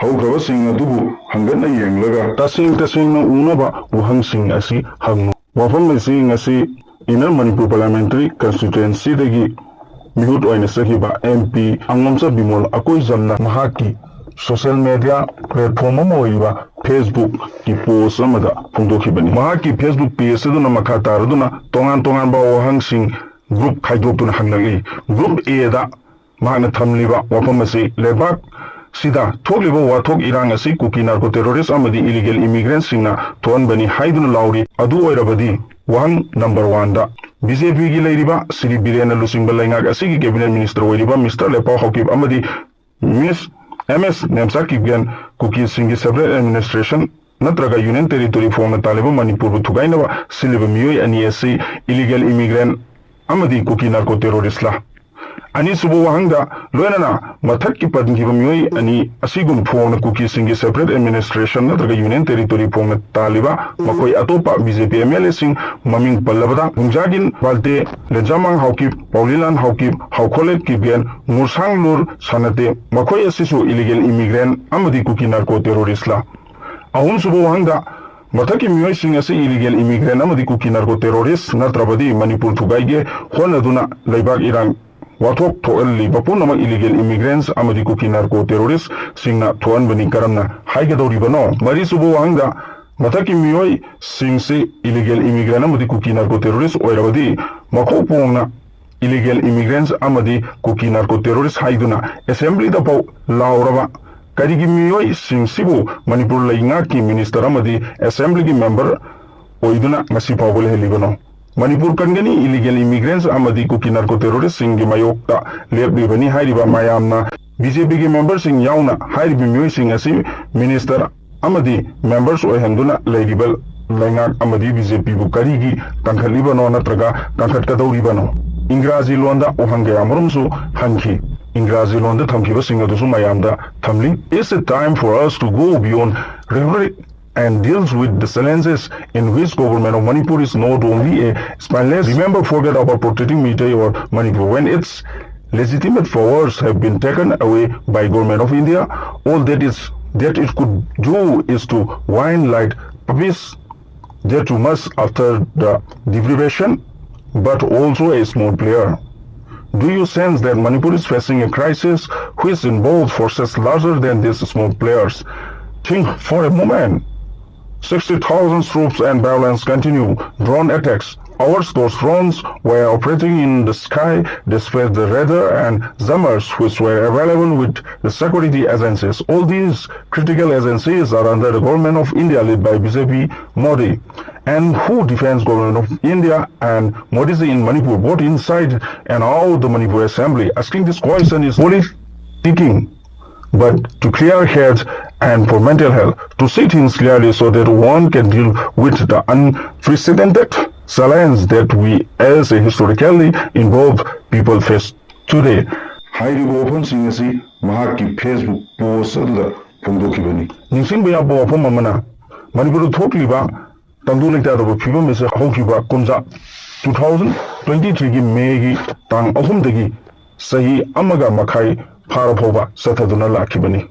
ꯍꯧꯈ꯭ꯔꯕꯁꯤꯡ ꯑꯗꯨꯕꯨ ꯍꯪꯒꯠꯅ ꯌꯦꯡꯂꯒ ꯇꯁꯦꯡꯅ ꯎꯅꯕ ꯋꯥꯍꯪꯁꯤꯡ ꯑꯁꯤ ꯍꯪꯉꯨ꯫ ꯋꯥꯐꯝ ꯑꯁꯤ ꯉꯁꯤ ꯏꯟꯅꯔ ꯃꯅꯤꯄꯨꯔ ꯄꯥꯔꯂꯤꯌꯥꯃꯦꯟꯇꯔꯤ ꯀꯟꯁꯇꯤꯇꯨꯑꯦꯟꯁꯤꯗꯒꯤ ꯃꯤꯍꯨꯠ ꯑꯣꯏꯅ ꯆꯠꯈꯤꯕ MP ꯑꯉꯝꯆꯥ ꯕꯤꯃꯣꯜ ꯑꯀꯣꯏꯖꯝꯅ ꯃꯍꯥꯛꯀꯤ ꯁꯣꯁꯤꯌꯦꯜ ꯃꯤꯗꯤꯌꯥ ꯄ꯭ꯂꯦꯠꯐꯣꯔꯝ ꯑꯃ ꯑꯣꯏꯔꯤꯕ ꯐꯦꯁꯕꯨꯛꯀꯤ ꯄꯣꯁꯠ ꯑꯃꯗ ꯐꯣꯡꯗꯣꯛꯈꯤꯕꯅꯤ꯫ ꯃꯍꯥꯛꯀꯤ ꯐꯦꯁꯕꯨꯛ ꯄꯦꯖ ꯑꯗꯨꯅ ꯃꯈꯥ ꯇꯥꯔꯗꯨꯅ ꯇꯣꯉꯥꯟꯕ ꯋꯥꯍꯪꯁꯤꯡ ꯒ꯭ꯔꯨꯞ ꯈꯥꯏꯗꯣꯛꯇꯨꯅ ꯍꯪꯂꯛꯏ꯫ ꯒ꯭ꯔꯨꯞ Aꯗ ꯃꯍꯥꯛꯅ ꯊꯝꯂꯤꯕ ꯋꯥꯐꯝ ꯑꯁꯤ ꯂꯩꯕꯥꯛ ꯁꯤꯗ ꯊꯣꯛꯂꯤꯕ ꯋꯥꯊꯣꯛ ꯏꯔꯥꯡ ꯑꯁꯤ ꯀꯨꯀꯤ ꯅꯥꯔꯀꯣ ꯇꯦꯔꯣꯔꯤꯁꯠ ꯑꯃꯗꯤ ꯏꯂꯤꯒꯦꯜ ꯏꯃꯤꯒ꯭ꯔꯦꯟꯠꯁꯤꯡꯅ ꯊꯣꯛꯍꯟꯕꯅꯤ ꯍꯥꯏꯗꯨꯅ ꯂꯥꯎꯔꯤ꯫ ꯑꯗꯨ ꯑꯣꯏꯔꯕꯗꯤ ꯋꯥꯍꯪ ꯅꯝꯕꯔ 1ꯗ BJPꯒꯤ ꯂꯩꯔꯤꯕ ꯁ꯭ꯔꯤ ꯕꯤꯔꯦꯟꯅ ꯂꯨꯆꯤꯡꯕ ꯂꯩꯉꯥꯛ ꯑꯁꯤꯒꯤ ꯀꯦꯕꯤꯅꯦꯠ ꯃꯤꯅꯤꯁꯇꯔ ꯑꯣꯏꯔꯤꯕ ꯃꯤꯁꯇꯔ ꯂꯦꯄꯥꯎ ꯍꯥꯎꯀꯤꯞ ꯑꯃꯗꯤ miss MS Nemcha Kipgen ꯀꯨꯀꯤꯁꯤꯡꯒꯤ separate administration ꯅꯠꯇ꯭ꯔꯒ ꯌꯨꯅꯤꯌꯟ ꯇꯦꯔꯤꯇꯣꯔꯤ ꯐꯣꯡꯅ ꯇꯥꯜꯂꯤꯕ ꯃꯅꯤꯄꯨꯔꯕꯨ ꯊꯨꯒꯥꯏꯅꯕ ꯁꯤꯜꯂꯤꯕ ꯃꯤꯑꯣꯏ ꯑꯅꯤ ꯑꯁꯤ ꯏꯂꯤꯒꯦꯜ ꯏꯃꯤꯒ꯭ꯔꯦꯟꯠ ꯑꯃꯗꯤ ꯀꯨꯀꯤ ꯅꯥꯔꯀꯣ ꯇꯦꯔꯣꯔꯤꯁꯠꯂꯥ? ꯑꯅꯤꯁꯨꯕ ꯋꯥꯍꯪꯗ ꯂꯣꯏꯅꯅ ꯃꯊꯛꯀꯤ ꯄꯟꯈꯤꯕ ꯃꯤꯑꯣꯏ ꯑꯅꯤ ꯑꯁꯤꯒꯨꯝ ꯐꯣꯡꯅ ꯀꯨꯀꯤꯁꯤꯡꯒꯤ ꯁꯦꯄꯔꯦꯠ ꯑꯦꯗꯃꯤꯅꯤꯁꯇ꯭ꯔꯦꯁꯟ ꯅꯠꯇ꯭ꯔꯒ ꯌꯨꯅꯤꯌꯟ ꯇꯦꯔꯤꯇꯣꯔꯤ ꯐꯣꯡꯅ ꯇꯥꯜꯂꯤꯕ ꯃꯈꯣꯏ ꯑꯇꯣꯞꯄ BJP MLAꯁꯤꯡ ꯃꯃꯤꯡ ꯄꯜꯂꯕꯗ ꯍꯨꯡꯖꯥꯒꯤꯟ ꯕꯥꯜꯇꯦ, ꯂꯦꯟꯖꯥꯃꯥꯡ ꯍꯥꯎꯀꯤꯞ, ꯄꯥꯎꯂꯤꯂꯥꯟ ꯍꯥꯎꯀꯤꯞ, ꯍꯥꯎꯈꯣꯂꯦꯠ ꯀꯤꯞꯒꯦꯟ, ꯉꯨꯔꯁꯥꯡꯂꯨꯔ ꯁꯥꯅꯇꯦ ꯃꯈꯣꯏ ꯑꯁꯤꯁꯨ ꯏꯂꯤꯒꯦꯜ ꯏꯃꯤꯒ꯭ꯔꯦꯟꯠ ꯑꯃꯗꯤ ꯀꯨꯀꯤ ꯅꯥꯔꯀꯣ ꯇꯦꯔꯣꯔꯤꯁꯠꯂꯥ? ꯑꯍꯨꯝꯁꯨꯕ ꯋꯥꯍꯪꯗ ꯃꯊꯛꯀꯤ ꯃꯤꯑꯣꯏꯁꯤꯡ ꯑꯁꯤ ꯏꯂꯤꯒꯦꯜ ꯏꯃꯤꯒ꯭ꯔꯦꯟꯠ ꯑꯃꯗꯤ ꯀꯨꯀꯤ ꯅꯥꯔꯀꯣ ꯇꯦꯔꯣꯔꯤꯁꯠ ꯅꯠꯇ꯭ꯔꯕꯗꯤ ꯃꯅꯤꯄꯨꯔ ꯊꯨꯒꯥꯏꯒꯦ ꯍꯣꯠꯅꯗꯨꯅ ꯂꯩꯕꯥꯛ ꯏꯔꯥꯡ ꯋꯥꯊꯣꯛ ꯊꯣꯛꯍꯜꯂꯤꯕ ꯄꯨꯝꯅꯃꯛ ꯏꯂꯤꯒꯦꯜ ꯏꯃꯤꯒ꯭ꯔꯦꯟꯠꯁ ꯑꯃꯗꯤ ꯀꯨꯀꯤ ꯅꯥꯔꯀꯣ ꯇꯦꯔꯣꯔꯤꯁꯠꯁꯤꯡꯅ ꯊꯣꯛꯍꯟꯕꯅꯤ ꯀꯔꯝꯅ ꯍꯥꯏꯒꯗꯧꯔꯤꯕꯅꯣ? ꯃꯔꯤꯁꯨꯕ ꯋꯥꯍꯪꯗ ꯃꯊꯛꯀꯤ ꯃꯤꯑꯣꯏꯁꯤꯡꯁꯤ ꯏꯂꯤꯒꯦꯜ ꯏꯃꯤꯒ꯭ꯔꯦꯟꯠ ꯑꯃꯗꯤ ꯀꯨꯀꯤ ꯅꯥꯔꯀꯣ ꯇꯦꯔꯣꯔꯤꯁꯠ ꯑꯣꯏꯔꯕꯗꯤ ꯃꯈꯣꯛ ꯄꯣꯡꯅ ꯏꯂꯤꯒꯦꯜ ꯏꯃꯤꯒ꯭ꯔꯦꯟꯠꯁ ꯑꯃꯗꯤ ꯀꯨꯀꯤ ꯅꯥꯔꯀꯣ ꯇꯦꯔꯣꯔꯤꯁꯠ ꯍꯥꯏꯗꯨꯅ ꯑꯦꯁꯦꯝꯕ꯭ꯂꯤꯗ ꯐꯥꯎ ꯂꯥꯎꯔꯕ ꯀꯔꯤꯒꯤ ꯃꯤꯑꯣꯏꯁꯤꯡꯁꯤꯕꯨ ꯃꯅꯤꯄꯨꯔ ꯂꯩꯉꯥꯛꯀꯤ ꯃꯤꯅꯤꯁꯇꯔ ꯑꯃꯗꯤ ꯑꯦꯁꯦꯝꯕ꯭ꯂꯤꯒꯤ ꯃꯦꯝꯕꯔ ꯑꯣꯏꯗꯨꯅ ꯉꯁꯤ ꯐꯥꯎꯕ ꯂꯩꯍꯜꯂꯤꯕꯅꯣ? ꯃꯅꯤꯄꯨꯔ ꯀꯟꯒꯅꯤ, ꯏꯂꯤꯒꯦꯜ ꯏꯃꯤꯒ꯭ꯔꯦꯟꯠꯁ ꯑꯃꯗꯤ ꯀꯨꯀꯤ ꯅꯥꯔꯀꯣ ꯇꯦꯔꯣꯔꯤꯁꯠꯁꯤꯡꯒꯤ ꯃꯥꯌꯣꯛꯇ ꯂꯦꯞꯂꯤꯕꯅꯤ ꯍꯥꯏꯔꯤꯕ ꯃꯌꯥꯝꯅ BJPꯒꯤ ꯃꯦꯝꯕꯔꯁꯤꯡ ꯌꯥꯎꯅ ꯍꯥꯏꯔꯤꯕ ꯃꯤꯑꯣꯏꯁꯤꯡ ꯑꯁꯤ ꯃꯤꯅꯤꯁꯇꯔ ꯑꯃꯗꯤ ꯃꯦꯝꯕꯔꯁ ꯑꯣꯏꯍꯟꯗꯨꯅ ꯂꯩꯔꯤꯕ ꯂꯩꯉꯥꯛ ꯑꯃꯗꯤ BJPꯕꯨ ꯀꯔꯤꯒꯤ ꯀꯟꯈꯠꯂꯤꯕꯅꯣ ꯅꯠꯇ꯭ꯔꯒ ꯀꯟꯈꯠꯀꯗꯧꯔꯤꯕꯅꯣ? ꯏꯪꯒ꯭ꯔꯥꯖꯤ ꯂꯣꯟꯗ ꯋꯥꯍꯪ ꯀꯌꯥꯃꯔꯨꯝꯁꯨ ꯍꯪꯈꯤ꯫ ꯏꯪꯒ꯭ꯔꯥꯖꯤ ꯂꯣꯟꯗ ꯊꯝꯈꯤꯕꯁꯤꯡ ꯑꯗꯨꯁꯨ ꯃꯌꯥꯝꯗ ꯊꯝꯂꯤ꯫ It's a time for us to go beyond rhetoric and deals with the challenges in which government of Manipur is not only a spineless. Remember, forget about protecting Meitei or Manipur when its legitimate powers have been taken away by government of India. All that it could do is to whine like puppies there too much after the deprivation, but also a small player. Do you sense that Manipur is facing a crisis which involves forces larger than these small players? Think for a moment. 60,000 troops and violence continue. Drone attacks. Those drones were operating in the sky despite the radar and jammers which were available with the security agencies. All these critical agencies are under the government of India led by BJP Modi. And who defends government of India and Modi in Manipur, both inside and out the Manipur assembly? Asking this question is politicking, but to clear heads and for mental health, to see things clearly so that one can deal with the unprecedented challenge that we as a historically involved people face today. ꯍꯥꯏꯔꯤꯕ ꯋꯥꯐꯝꯁꯤꯡ ꯑꯁꯤ ꯃꯍꯥꯛꯀꯤ Facebook post ꯑꯗꯨꯗ ꯐꯣꯡꯗꯣꯛꯈꯤꯕꯅꯤ꯫ ꯅꯤꯡꯁꯤꯡꯕ ꯌꯥꯕ ꯋꯥꯐꯝ ꯑꯃꯅ ꯃꯅꯤꯄꯨꯔꯗ ꯊꯣꯛꯂꯤꯕ ꯇꯪꯗꯨ ꯂꯩꯇꯥꯗꯕ ꯐꯤꯕꯝ ꯑꯁꯤ ꯍꯧꯈꯤꯕ ꯀꯨꯝꯖꯥ 2023ꯒꯤ ꯃꯦꯒꯤ ꯇꯥꯡ 3ꯗꯒꯤ ꯆꯍꯤ ꯑꯃꯒ ꯃꯈꯥꯏ ꯐꯥꯔ ꯐꯥꯎꯕ ꯆꯠꯊꯗꯨꯅ ꯂꯥꯛꯈꯤꯕꯅꯤ꯫